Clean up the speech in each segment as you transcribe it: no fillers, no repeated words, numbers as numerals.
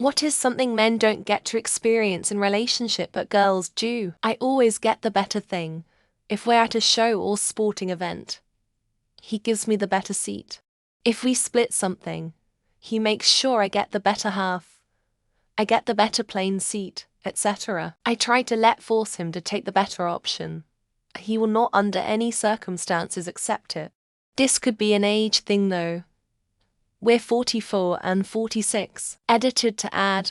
What is something men don't get to experience in relationship but girls do? I always get the better thing. If we're at a show or sporting event, he gives me the better seat. If we split something, he makes sure I get the better half. I get the better plane seat, etc. I try to force him to take the better option. He will not under any circumstances accept it. This could be an age thing though. We're 44 and 46. Edited to add,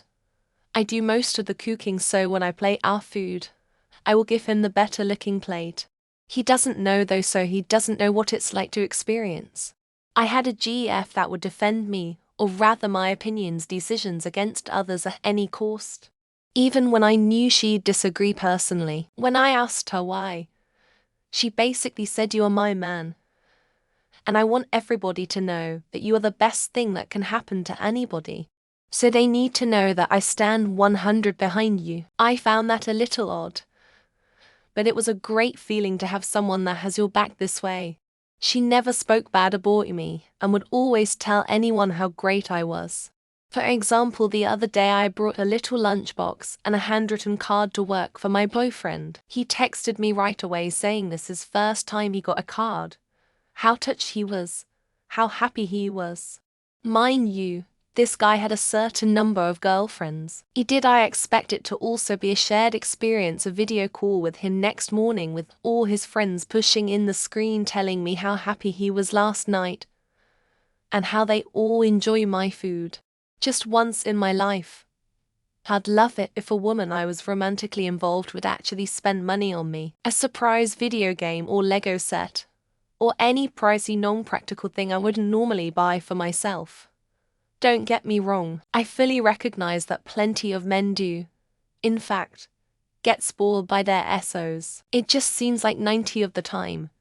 I do most of the cooking, so when I plate our food, I will give him the better looking plate. He doesn't know though, so he doesn't know what it's like to experience. I had a GF that would defend me, or rather my opinions, decisions against others at any cost. Even when I knew she'd disagree personally. When I asked her why, she basically said, "You are my man. And I want everybody to know that you are the best thing that can happen to anybody. So they need to know that I stand 100 behind you." I found that a little odd, but it was a great feeling to have someone that has your back this way. She never spoke bad about me and would always tell anyone how great I was. For example, the other day I brought a little lunchbox and a handwritten card to work for my boyfriend. He texted me right away saying this is first time he got a card. How touched he was. How happy he was. Mind you, this guy had a certain number of girlfriends. Did I expect it to also be a shared experience, a video call with him next morning with all his friends pushing in the screen telling me how happy he was last night and how they all enjoy my food. Just once in my life. I'd love it if a woman I was romantically involved would actually spend money on me. A surprise video game or Lego set, or any pricey non-practical thing I wouldn't normally buy for myself. Don't get me wrong, I fully recognize that plenty of men do, in fact, get spoiled by their SOs. It just seems like 90% of the time,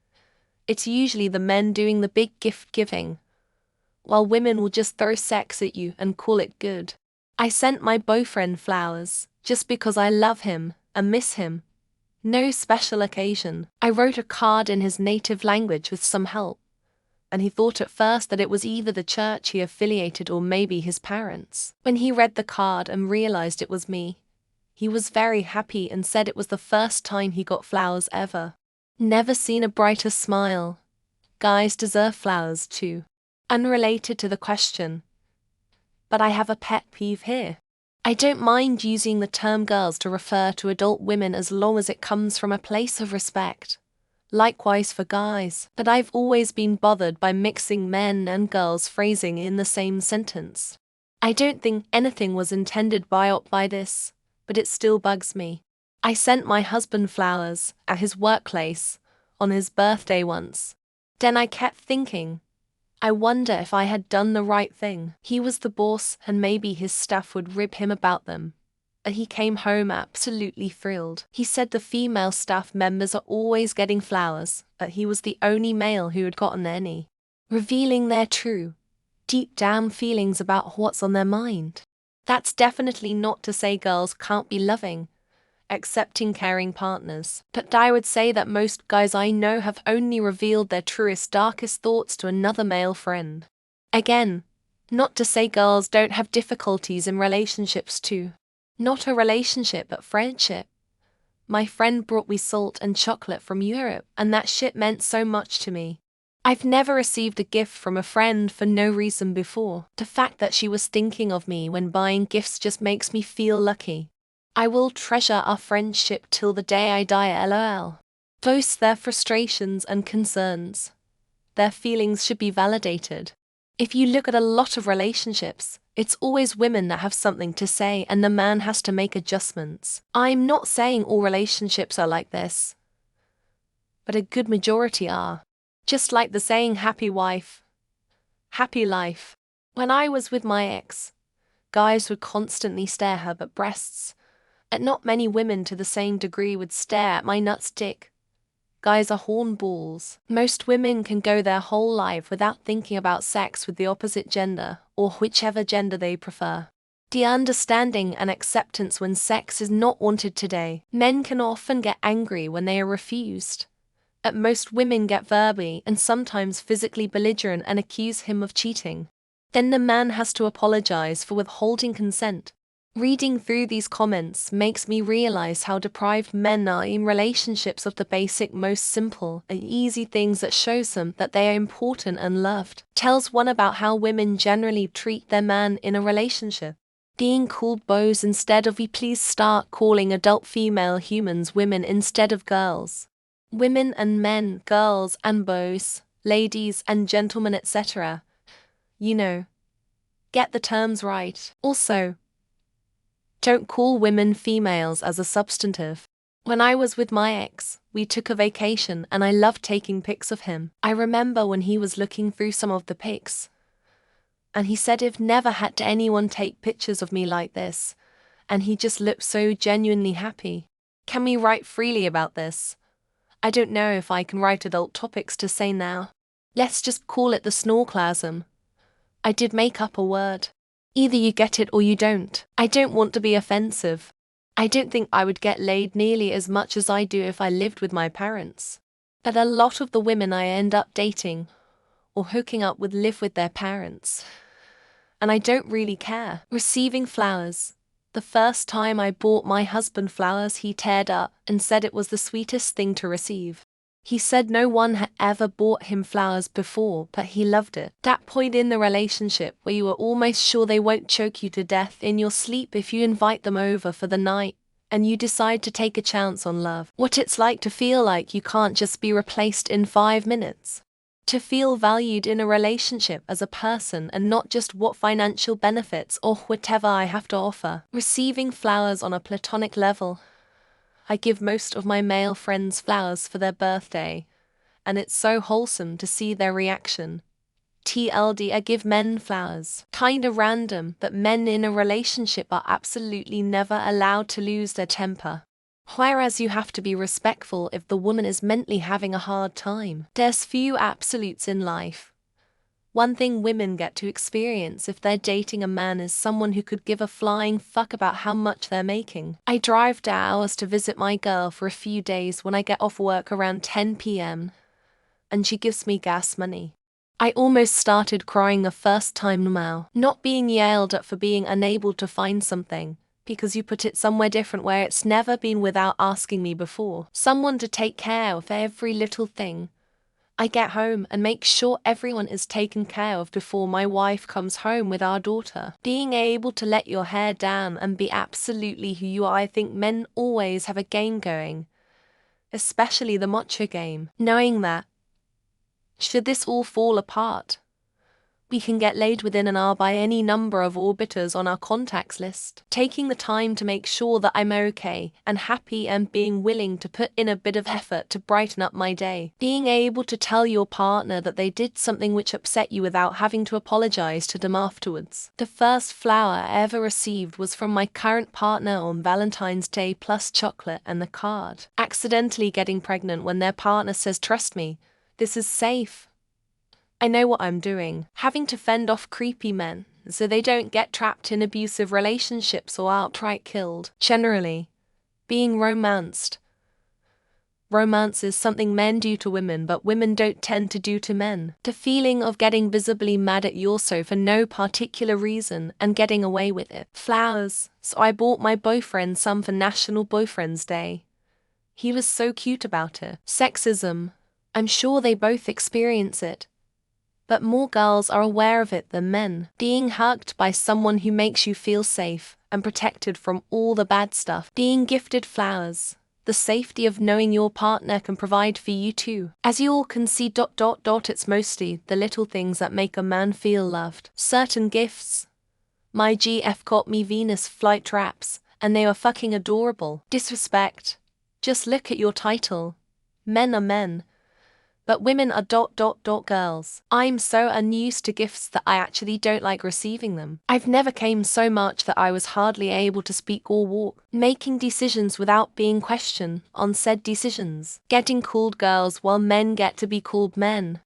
it's usually the men doing the big gift giving, while women will just throw sex at you and call it good. I sent my boyfriend flowers, just because I love him and miss him. No special occasion. I wrote a card in his native language with some help, and he thought at first that it was either the church he affiliated or maybe his parents. When he read the card and realized it was me, he was very happy and said it was the first time he got flowers ever. Never seen a brighter smile. Guys deserve flowers too. Unrelated to the question, but I have a pet peeve here. I don't mind using the term girls to refer to adult women as long as it comes from a place of respect. Likewise for guys, but I've always been bothered by mixing men and girls phrasing in the same sentence. I don't think anything was intended by this, but it still bugs me. I sent my husband flowers at his workplace on his birthday once. Then I kept thinking, I wonder if I had done the right thing. He was the boss and maybe his staff would rib him about them. And he came home absolutely thrilled. He said the female staff members are always getting flowers, but he was the only male who had gotten any. Revealing their true, deep down feelings about what's on their mind. That's definitely not to say girls can't be loving, accepting, caring partners. But I would say that most guys I know have only revealed their truest, darkest thoughts to another male friend. Again, not to say girls don't have difficulties in relationships too. Not a relationship, but friendship. My friend brought me salt and chocolate from Europe, and that shit meant so much to me. I've never received a gift from a friend for no reason before. The fact that she was thinking of me when buying gifts just makes me feel lucky. I will treasure our friendship till the day I die, lol. Voice their frustrations and concerns. Their feelings should be validated. If you look at a lot of relationships, it's always women that have something to say and the man has to make adjustments. I'm not saying all relationships are like this, but a good majority are. Just like the saying, happy wife, happy life. When I was with my ex, guys would constantly stare her at breasts, and not many women to the same degree would stare at my nutstick. Guys are hornballs. Most women can go their whole life without thinking about sex with the opposite gender, or whichever gender they prefer. The understanding and acceptance when sex is not wanted today. Men can often get angry when they are refused. At most, women get verbally and sometimes physically belligerent and accuse him of cheating. Then the man has to apologize for withholding consent. Reading through these comments makes me realize how deprived men are in relationships of the basic, most simple and easy things that shows them that they are important and loved. Tells one about how women generally treat their man in a relationship. Being called boys instead of we, please start calling adult female humans women instead of girls. Women and men, girls and boys, ladies and gentlemen, etc. You know, get the terms right. Also, don't call women females as a substantive. When I was with my ex, we took a vacation and I loved taking pics of him. I remember when he was looking through some of the pics, and he said if never had anyone take pictures of me like this, and he just looked so genuinely happy. Can we write freely about this? I don't know if I can write adult topics to say now. Let's just call it the snorkelasm. I did make up a word. Either you get it or you don't. I don't want to be offensive. I don't think I would get laid nearly as much as I do if I lived with my parents. But a lot of the women I end up dating or hooking up with live with their parents. And I don't really care. Receiving flowers. The first time I bought my husband flowers, he teared up and said it was the sweetest thing to receive. He said no one had ever bought him flowers before, but he loved it. That point in the relationship where you are almost sure they won't choke you to death in your sleep if you invite them over for the night, and you decide to take a chance on love. What it's like to feel like you can't just be replaced in 5 minutes. To feel valued in a relationship as a person and not just what financial benefits or whatever I have to offer. Receiving flowers on a platonic level. I give most of my male friends flowers for their birthday, and it's so wholesome to see their reaction. TLD, I give men flowers. Kinda random, but men in a relationship are absolutely never allowed to lose their temper. Whereas you have to be respectful if the woman is mentally having a hard time. There's few absolutes in life. One thing women get to experience if they're dating a man is someone who could give a flying fuck about how much they're making. I drive to hours to visit my girl for a few days when I get off work around 10 p.m. and she gives me gas money. I almost started crying the first time now. Not being yelled at for being unable to find something, because you put it somewhere different where it's never been without asking me before. Someone to take care of every little thing. I get home and make sure everyone is taken care of before my wife comes home with our daughter. Being able to let your hair down and be absolutely who you are. I think men always have a game going, especially the macho game. Knowing that, should this all fall apart, we can get laid within an hour by any number of orbiters on our contacts list. Taking the time to make sure that I'm okay and happy and being willing to put in a bit of effort to brighten up my day. Being able to tell your partner that they did something which upset you without having to apologize to them afterwards. The first flower I ever received was from my current partner on Valentine's Day plus chocolate and the card. Accidentally getting pregnant when their partner says, "Trust me, this is safe. I know what I'm doing." Having to fend off creepy men so they don't get trapped in abusive relationships or outright killed. Generally, being romanced. Romance is something men do to women, but women don't tend to do to men. The feeling of getting visibly mad at yourself for no particular reason and getting away with it. Flowers. So I bought my boyfriend some for National Boyfriend's Day. He was so cute about it. Sexism. I'm sure they both experience it, but more girls are aware of it than men. Being hugged by someone who makes you feel safe and protected from all the bad stuff. Being gifted flowers. The safety of knowing your partner can provide for you too. As you all can see, it's mostly the little things that make a man feel loved. Certain gifts. My GF got me Venus flight wraps, and they were fucking adorable. Disrespect. Just look at your title. Men are men, but women are girls. I'm so unused to gifts that I actually don't like receiving them. I've never came so much that I was hardly able to speak or walk. Making decisions without being questioned on said decisions. Getting called girls while men get to be called men.